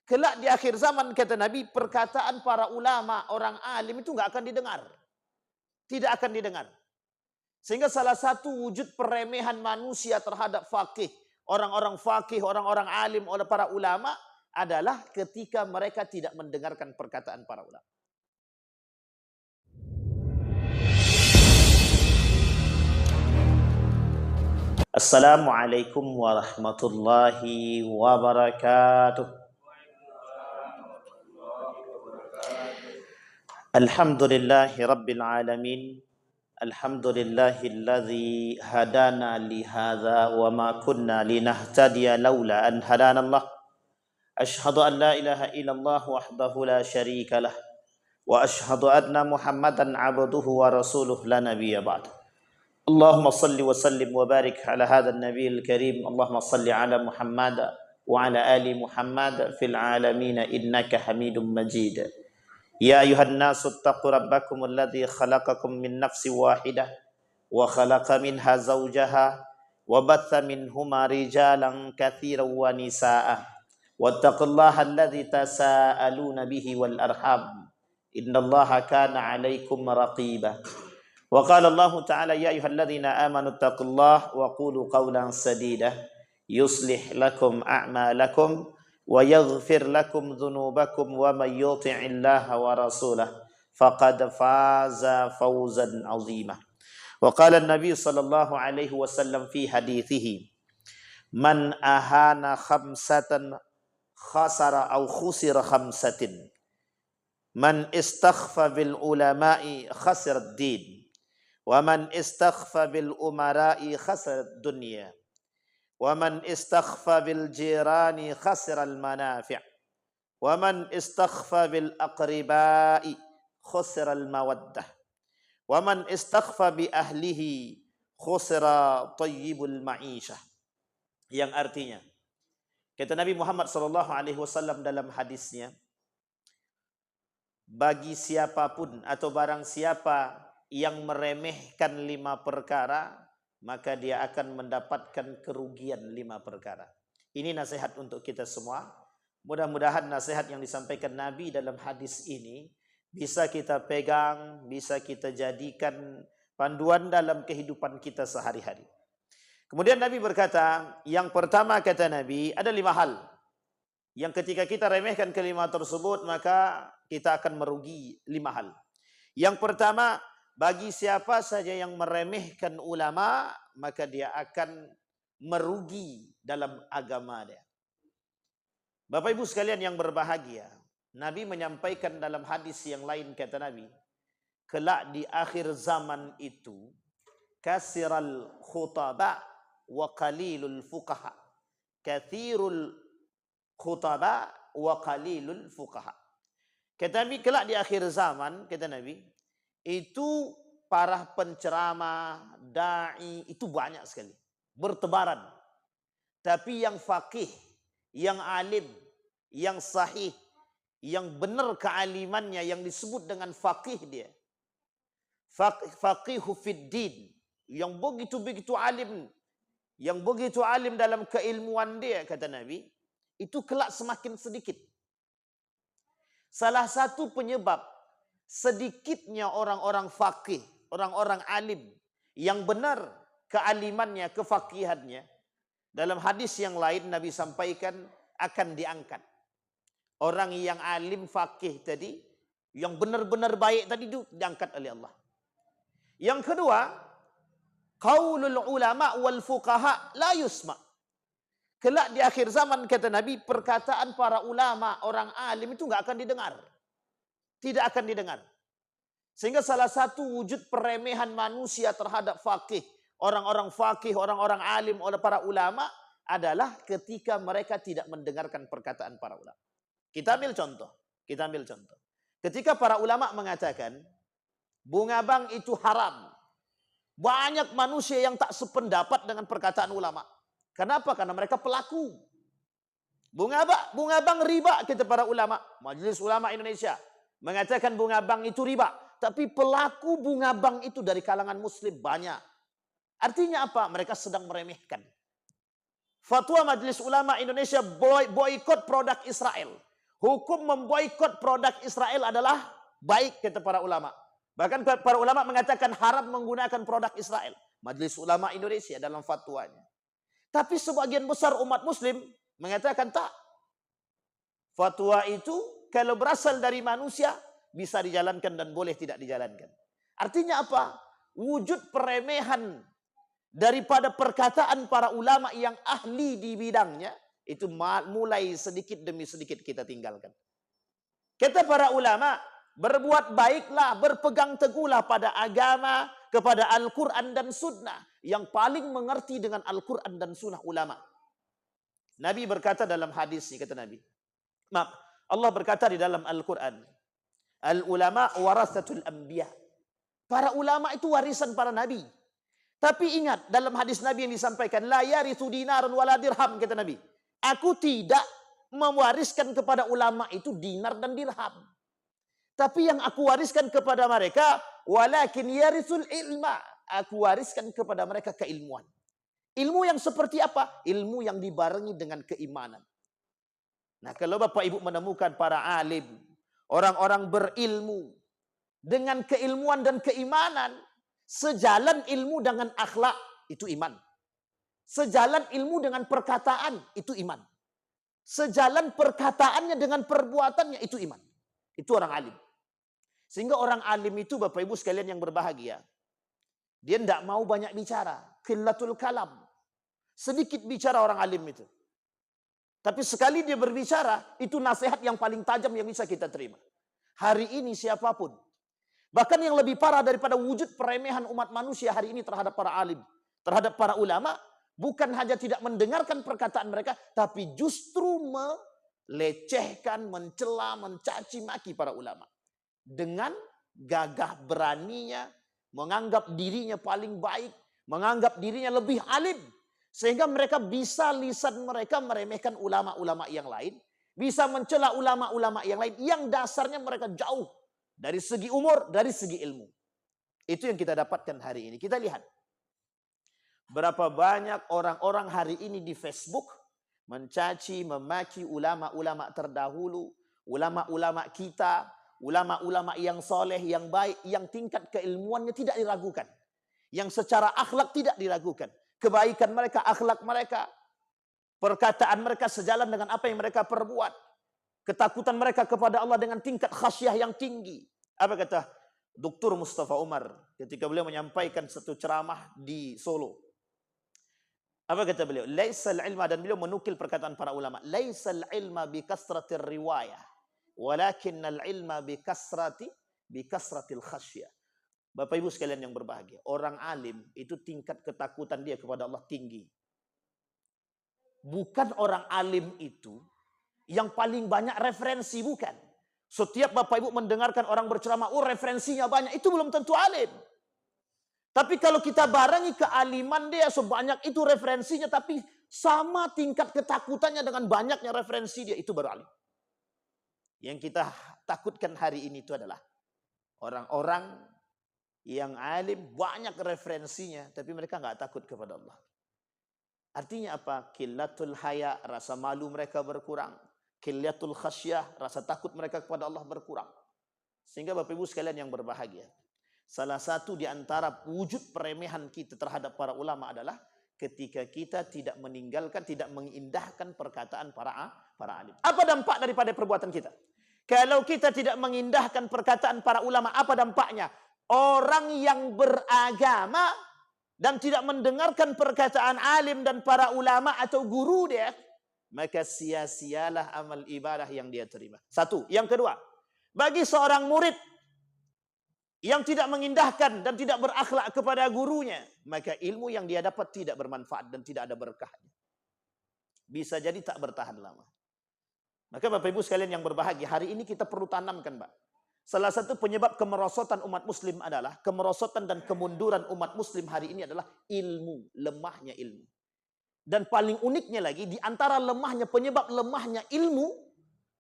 Kelak di akhir zaman, kata Nabi, perkataan para ulama, orang alim itu nggak akan didengar. Tidak akan didengar. Sehingga salah satu wujud peremehan manusia terhadap fakih, orang-orang alim oleh para ulama adalah ketika mereka tidak mendengarkan perkataan para ulama. Assalamualaikum warahmatullahi wabarakatuh. Alhamdulillahi rabbil alamin. Alhamdulillahilladzi hadana li hadza wa ma kunna linahtadiya laula an hadanallah. Ashhadu an la ilaha illallah wahdahu la syarika lah wa ashhadu anna Muhammadan abduhu wa rasuluh la nabiyya ba'd. Allahumma salli wa sallim wa barik ala hadzal nabiyil karim. Allahumma salli ala Muhammad wa ala ali Muhammad fil alamin innaka Hamidum Majid. Ya ayuhan nasu attaqu rabbakum alladzi khalaqakum min nafsin wahidah wa khalaqa minha zawjaha wa batha minhuma rijalan katsiran wa nisaa wattaqullaha alladzi tasaaluna bihi wal arham innallaha kana 'alaikum raqiba. Wa qala Allah ta'ala ya ayyuhalladzina amanu taqullaha wa qulu qawlan sadida yuslih lakum a'malakum wa yaghfir lakum dhunubakum wa may yuti'illaha wa rasulahu faqad faza fawzan 'azima. Wa qala an-nabiy sallallahu alaihi wasallam fi hadithihi man ahana khamsatan khasara aw khusira khamsatin man istakhfa bil ulama'i khasira ad-din wa man istakhfa bil umara'i khasara ad-dunya wa man istakhfa bil jirani khasira al manafi' wa man istakhfa bil aqriba'i khasira al mawaddah wa man istakhfa bi ahlihi khasira tayyibul ma'ishah. Yang artinya, kata Nabi Muhammad sallallahu alaihi wasallam dalam hadisnya, bagi siapapun atau barang siapa yang meremehkan 5 perkara, maka dia akan mendapatkan kerugian 5 perkara. Ini nasihat untuk kita semua. Mudah-mudahan nasihat yang disampaikan Nabi dalam hadis ini bisa kita pegang, bisa kita jadikan panduan dalam kehidupan kita sehari-hari. Kemudian Nabi berkata, yang pertama kata Nabi, ada 5 hal yang ketika kita remehkan kelima tersebut, maka kita akan merugi 5 hal. Yang pertama, bagi siapa saja yang meremehkan ulama, maka dia akan merugi dalam agama dia. Bapak Ibu sekalian yang berbahagia, Nabi menyampaikan dalam hadis yang lain, kata Nabi, kelak di akhir zaman itu, kasiral khutaba wa qalilul fuqaha. Kathirul khutaba wa qalilul fuqaha. Kata Nabi, kelak di akhir zaman, kata Nabi, itu para penceramah, da'i itu banyak sekali, bertebaran. Tapi yang faqih, yang alim, yang sahih, yang benar kealimannya, yang disebut dengan faqih dia, faqihu fid din, yang begitu alim, yang begitu alim dalam keilmuan dia, kata Nabi, itu kelak semakin sedikit. Salah satu penyebab sedikitnya orang-orang faqih, orang-orang alim yang benar kealimannya, kefaqihannya, dalam hadis yang lain Nabi sampaikan akan diangkat. Orang yang alim faqih tadi, yang benar-benar baik tadi itu diangkat oleh Allah. Yang kedua, qaulul ulama wal fuqaha la yusma. Kelak di akhir zaman, kata Nabi, perkataan para ulama, orang alim itu nggak akan didengar. Tidak akan didengar. Sehingga salah satu wujud peremehan manusia terhadap faqih, orang-orang alim oleh para ulama adalah ketika mereka tidak mendengarkan perkataan para ulama. Kita ambil contoh. Ketika para ulama mengatakan bunga bank itu haram, banyak manusia yang tak sependapat dengan perkataan ulama. Kenapa? Karena mereka pelaku. Bunga bank riba, kata para ulama. Majelis Ulama Indonesia mengatakan bunga bank itu riba. Tapi pelaku bunga bank itu dari kalangan muslim banyak. Artinya apa? Mereka sedang meremehkan. Fatwa Majelis Ulama Indonesia boykot produk Israel. Hukum memboikot produk Israel adalah baik, kata para ulama. Bahkan para ulama mengatakan haram menggunakan produk Israel. Majelis Ulama Indonesia dalam fatwanya. Tapi sebagian besar umat muslim mengatakan tak. Fatwa itu kalau berasal dari manusia bisa dijalankan dan boleh tidak dijalankan. Artinya apa? Wujud peremehan daripada perkataan para ulama yang ahli di bidangnya itu mulai sedikit demi sedikit kita tinggalkan. Kata para ulama, berbuat baiklah, berpegang teguhlah pada agama, kepada Al-Quran dan Sunnah. Yang paling mengerti dengan Al-Quran dan Sunnah ulama. Nabi berkata dalam hadis ini, kata Nabi. Maaf, Allah berkata di dalam Al-Quran, Al-ulama warasatul anbiya. Para ulama itu warisan para nabi. Tapi ingat, dalam hadis Nabi yang disampaikan, la yarithu dinarun wala dirham, kata Nabi. Aku tidak mewariskan kepada ulama itu dinar dan dirham. Tapi yang aku wariskan kepada mereka, walakin yarithul ilma. Aku wariskan kepada mereka keilmuan. Ilmu yang seperti apa? Ilmu yang dibarengi dengan keimanan. Nah, kalau Bapak Ibu menemukan para alim, orang-orang berilmu, dengan keilmuan dan keimanan, sejalan ilmu dengan akhlak, itu iman. Sejalan ilmu dengan perkataan, itu iman. Sejalan perkataannya dengan perbuatannya, itu iman. Itu orang alim. Sehingga orang alim itu, Bapak Ibu sekalian yang berbahagia, dia tidak mau banyak bicara. Qillatul kalam. Sedikit bicara orang alim itu. Tapi sekali dia berbicara, itu nasihat yang paling tajam yang bisa kita terima. Hari ini siapapun, bahkan yang lebih parah daripada wujud peremehan umat manusia hari ini terhadap para alim, terhadap para ulama, bukan hanya tidak mendengarkan perkataan mereka, tapi justru melecehkan, mencela, mencaci maki para ulama. Dengan gagah beraninya, menganggap dirinya paling baik, menganggap dirinya lebih alim. Sehingga mereka bisa lisan mereka meremehkan ulama-ulama yang lain. Bisa mencela ulama-ulama yang lain. Yang dasarnya mereka jauh. Dari segi umur, dari segi ilmu. Itu yang kita dapatkan hari ini. Kita lihat. Berapa banyak orang-orang hari ini di Facebook. Mencaci, memaki ulama-ulama terdahulu. Ulama-ulama kita. Ulama-ulama yang soleh, yang baik. Yang tingkat keilmuannya tidak diragukan. Yang secara akhlak tidak diragukan. Kebaikan mereka, akhlak mereka, perkataan mereka sejalan dengan apa yang mereka perbuat. Ketakutan mereka kepada Allah dengan tingkat khasyah yang tinggi. Apa kata Dr. Mustafa Umar ketika beliau menyampaikan satu ceramah di Solo? Apa kata beliau? Laisal ilma, dan beliau menukil perkataan para ulama. Laisal ilma bi kasratir riwayah, walakinnal ilma bi kasratil khasyah. Bapak Ibu sekalian yang berbahagia, orang alim itu tingkat ketakutan dia kepada Allah tinggi. Bukan orang alim itu yang paling banyak referensi, bukan. Setiap Bapak Ibu mendengarkan orang berceramah, oh referensinya banyak, itu belum tentu alim. Tapi kalau kita barengi kealiman dia sebanyak itu referensinya, tapi sama tingkat ketakutannya dengan banyaknya referensi dia, itu baru alim. Yang kita takutkan hari ini itu adalah orang-orang yang alim banyak referensinya, tapi mereka nggak takut kepada Allah. Artinya apa? Qillatul haya, rasa malu mereka berkurang. Qillatul khasyah, rasa takut mereka kepada Allah berkurang. Sehingga Bapak Ibu sekalian yang berbahagia, salah satu di antara wujud peremehan kita terhadap para ulama adalah ketika kita tidak meninggalkan, tidak mengindahkan perkataan para alim. Apa dampak daripada perbuatan kita? Kalau kita tidak mengindahkan perkataan para ulama, apa dampaknya? Orang yang beragama dan tidak mendengarkan perkataan alim dan para ulama atau guru dia, maka sia-sialah amal ibadah yang dia terima. Satu. Yang kedua, bagi seorang murid yang tidak mengindahkan dan tidak berakhlak kepada gurunya, maka ilmu yang dia dapat tidak bermanfaat dan tidak ada berkahnya. Bisa jadi tak bertahan lama. Maka Bapak Ibu sekalian yang berbahagia, hari ini kita perlu tanamkan, Pak. Salah satu penyebab kemerosotan umat muslim adalah, kemerosotan dan kemunduran umat muslim hari ini adalah ilmu, lemahnya ilmu. Dan paling uniknya lagi, di antara penyebab lemahnya ilmu,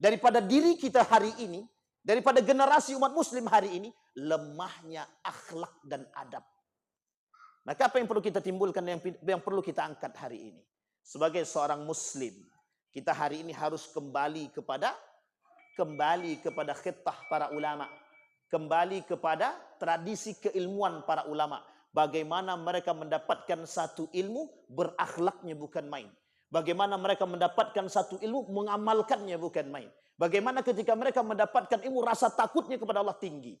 daripada diri kita hari ini, daripada generasi umat muslim hari ini, lemahnya akhlak dan adab. Maka apa yang perlu kita timbulkan, yang perlu kita angkat hari ini? Sebagai seorang muslim, kita hari ini harus kembali kepada kembali kepada khitah para ulama, kembali kepada tradisi keilmuan para ulama. Bagaimana mereka mendapatkan satu ilmu, berakhlaknya bukan main. Bagaimana mereka mendapatkan satu ilmu, mengamalkannya bukan main. Bagaimana ketika mereka mendapatkan ilmu, rasa takutnya kepada Allah tinggi.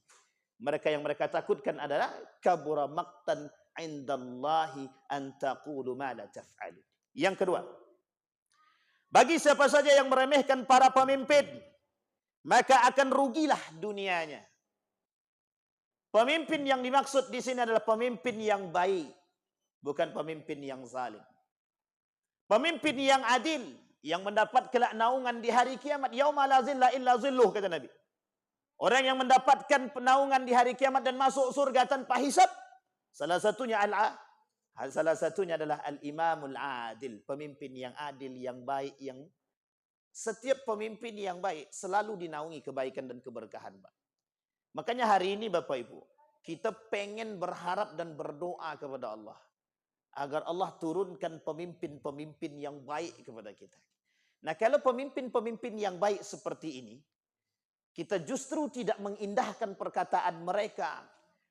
Mereka yang mereka takutkan adalah kabura maqtan indallahi an taqulu ma la taf'alu. Yang kedua, bagi siapa saja yang meremehkan para pemimpin, maka akan rugilah dunianya. Pemimpin yang dimaksud di sini adalah pemimpin yang baik, bukan pemimpin yang zalim. Pemimpin yang adil, yang mendapat kelak naungan di hari kiamat, yauma la zilla illa zilluh, kata Nabi. Orang yang mendapatkan naungan di hari kiamat dan masuk surga tanpa hisab, salah satunya adalah al-imamul adil, pemimpin yang adil, yang baik, yang setiap pemimpin yang baik selalu dinaungi kebaikan dan keberkahan, Pak. Makanya hari ini Bapak Ibu, kita pengen berharap dan berdoa kepada Allah agar Allah turunkan pemimpin-pemimpin yang baik kepada kita. Nah, kalau pemimpin-pemimpin yang baik seperti ini, kita justru tidak mengindahkan perkataan mereka.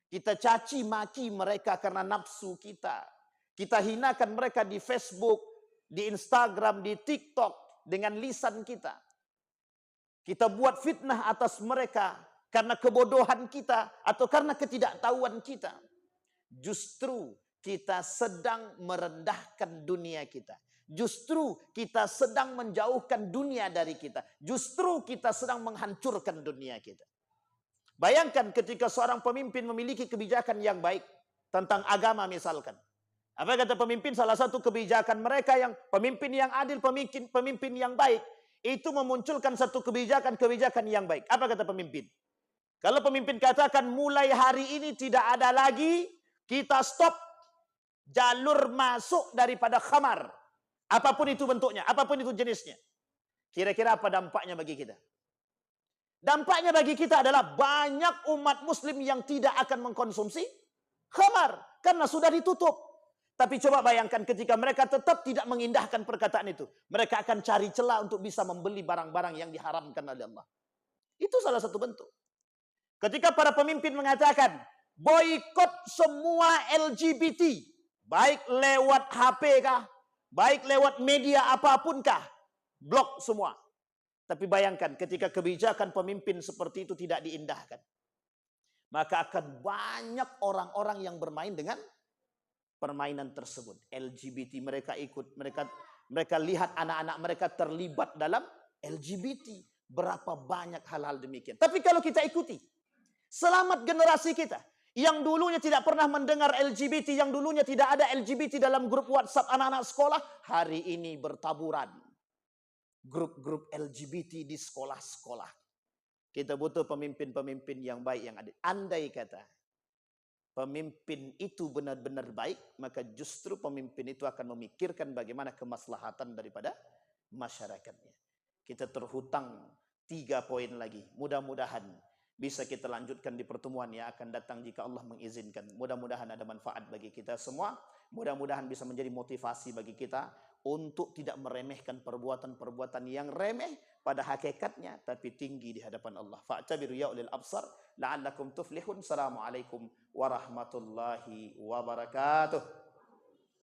Kita caci maki mereka karena nafsu kita. Kita hinakan mereka di Facebook, di Instagram, di TikTok dengan lisan kita. Kita buat fitnah atas mereka karena kebodohan kita atau karena ketidaktahuan kita. Justru kita sedang merendahkan dunia kita. Justru kita sedang menjauhkan dunia dari kita. Justru kita sedang menghancurkan dunia kita. Bayangkan ketika seorang pemimpin memiliki kebijakan yang baik tentang agama misalkan. Apa kata pemimpin? Salah satu kebijakan mereka yang pemimpin yang adil, pemimpin yang baik, itu memunculkan satu kebijakan yang baik. Apa kata pemimpin? Kalau pemimpin katakan mulai hari ini tidak ada lagi, kita stop jalur masuk daripada khamar. Apapun itu bentuknya, apapun itu jenisnya. Kira-kira apa dampaknya bagi kita? Dampaknya bagi kita adalah banyak umat muslim yang tidak akan mengkonsumsi khamar karena sudah ditutup. Tapi coba bayangkan ketika mereka tetap tidak mengindahkan perkataan itu, mereka akan cari celah untuk bisa membeli barang-barang yang diharamkan oleh Allah. Itu salah satu bentuk. Ketika para pemimpin mengatakan boikot semua LGBT, baik lewat HP kah, baik lewat media apapun kah, blok semua. Tapi bayangkan ketika kebijakan pemimpin seperti itu tidak diindahkan, maka akan banyak orang-orang yang bermain dengan permainan tersebut. LGBT mereka ikut, mereka lihat anak-anak mereka terlibat dalam LGBT. Berapa banyak hal-hal demikian. Tapi kalau kita ikuti, selamat generasi kita yang dulunya tidak pernah mendengar LGBT, yang dulunya tidak ada LGBT dalam grup WhatsApp anak-anak sekolah, hari ini bertaburan grup-grup LGBT di sekolah-sekolah. Kita butuh pemimpin-pemimpin yang baik, yang adil. Andai kata pemimpin itu benar-benar baik, maka justru pemimpin itu akan memikirkan bagaimana kemaslahatan daripada masyarakatnya. Kita terhutang 3 poin lagi. Mudah-mudahan bisa kita lanjutkan di pertemuan yang akan datang jika Allah mengizinkan. Mudah-mudahan ada manfaat bagi kita semua. Mudah-mudahan bisa menjadi motivasi bagi kita untuk tidak meremehkan perbuatan-perbuatan yang remeh pada hakikatnya tapi tinggi di hadapan Allah. Fa'tabiru ya ulil absar la'allakum tuflihun. Assalamualaikum warahmatullahi wabarakatuh.